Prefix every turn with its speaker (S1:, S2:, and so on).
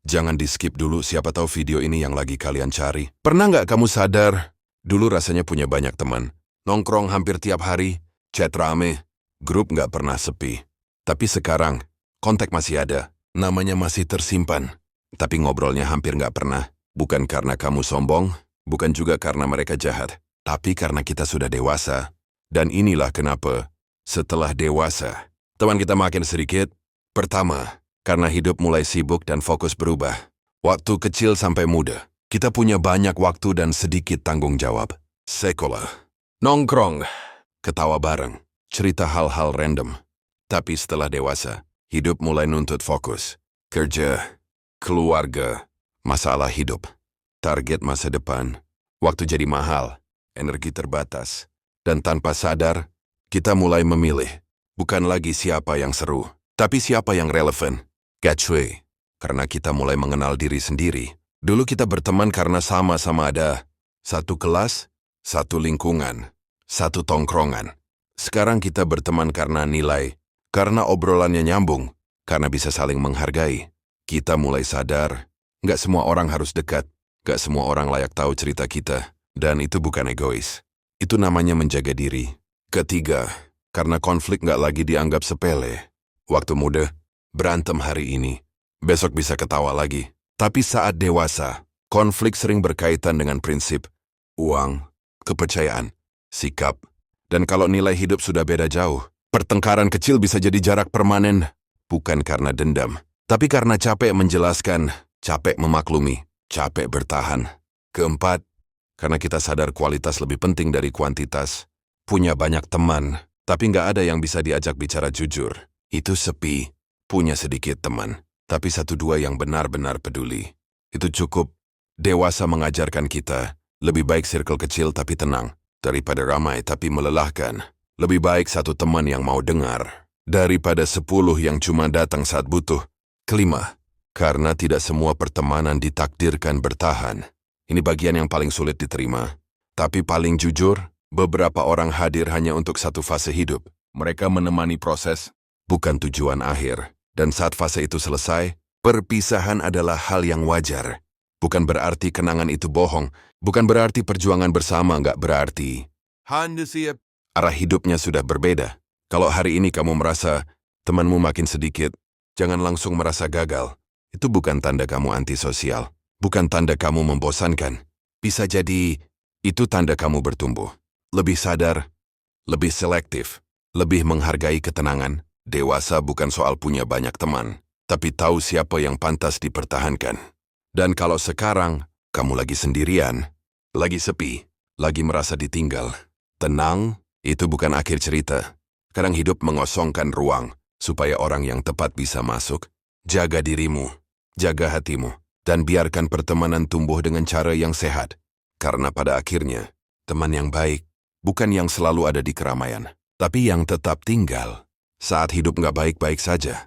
S1: Jangan di-skip dulu, siapa tahu video ini yang lagi kalian cari. Pernah nggak kamu sadar, dulu rasanya punya banyak teman. Nongkrong hampir tiap hari, chat rame, grup nggak pernah sepi. Tapi sekarang, kontak masih ada, namanya masih tersimpan. Tapi ngobrolnya hampir nggak pernah. Bukan karena kamu sombong, bukan juga karena mereka jahat. Tapi karena kita sudah dewasa. Dan inilah kenapa, setelah dewasa, teman kita makin sedikit. Pertama, karena hidup mulai sibuk dan fokus berubah. Waktu kecil sampai muda, kita punya banyak waktu dan sedikit tanggung jawab. Sekolah, nongkrong, ketawa bareng, cerita hal-hal random. Tapi setelah dewasa, hidup mulai nuntut fokus. Kerja, keluarga, masalah hidup, target masa depan, waktu jadi mahal, energi terbatas. Dan tanpa sadar, kita mulai memilih. Bukan lagi siapa yang seru, tapi siapa yang relevan. Catchway, karena kita mulai mengenal diri sendiri. Dulu kita berteman karena sama-sama ada satu kelas, satu lingkungan, satu tongkrongan. Sekarang kita berteman karena nilai, karena obrolannya nyambung, karena bisa saling menghargai. Kita mulai sadar, nggak semua orang harus dekat, nggak semua orang layak tahu cerita kita, dan itu bukan egois. Itu namanya menjaga diri. Ketiga, karena konflik nggak lagi dianggap sepele. Waktu muda, berantem hari ini, besok bisa ketawa lagi. Tapi saat dewasa, konflik sering berkaitan dengan prinsip, uang, kepercayaan, sikap. Dan kalau nilai hidup sudah beda jauh, pertengkaran kecil bisa jadi jarak permanen. Bukan karena dendam, tapi karena capek menjelaskan, capek memaklumi, capek bertahan. Keempat, karena kita sadar kualitas lebih penting dari kuantitas. Punya banyak teman, tapi nggak ada yang bisa diajak bicara jujur. Itu sepi. Punya sedikit teman, tapi satu dua yang benar-benar peduli. Itu cukup. Dewasa mengajarkan kita, lebih baik circle kecil tapi tenang, daripada ramai tapi melelahkan. Lebih baik satu teman yang mau dengar, daripada 10 yang cuma datang saat butuh. Kelima, karena tidak semua pertemanan ditakdirkan bertahan. Ini bagian yang paling sulit diterima. Tapi paling jujur, beberapa orang hadir hanya untuk satu fase hidup. Mereka menemani proses, bukan tujuan akhir. Dan saat fase itu selesai, perpisahan adalah hal yang wajar. Bukan berarti kenangan itu bohong. Bukan berarti perjuangan bersama nggak berarti. Arah hidupnya sudah berbeda. Kalau hari ini kamu merasa temanmu makin sedikit, jangan langsung merasa gagal. Itu bukan tanda kamu antisosial. Bukan tanda kamu membosankan. Bisa jadi, itu tanda kamu bertumbuh. Lebih sadar, lebih selektif, lebih menghargai ketenangan. Dewasa bukan soal punya banyak teman, tapi tahu siapa yang pantas dipertahankan. Dan kalau sekarang, kamu lagi sendirian, lagi sepi, lagi merasa ditinggal, tenang, itu bukan akhir cerita. Kadang hidup mengosongkan ruang, supaya orang yang tepat bisa masuk. Jaga dirimu, jaga hatimu. Dan biarkan pertemanan tumbuh dengan cara yang sehat. Karena pada akhirnya, teman yang baik bukan yang selalu ada di keramaian, tapi yang tetap tinggal saat hidup nggak baik-baik saja.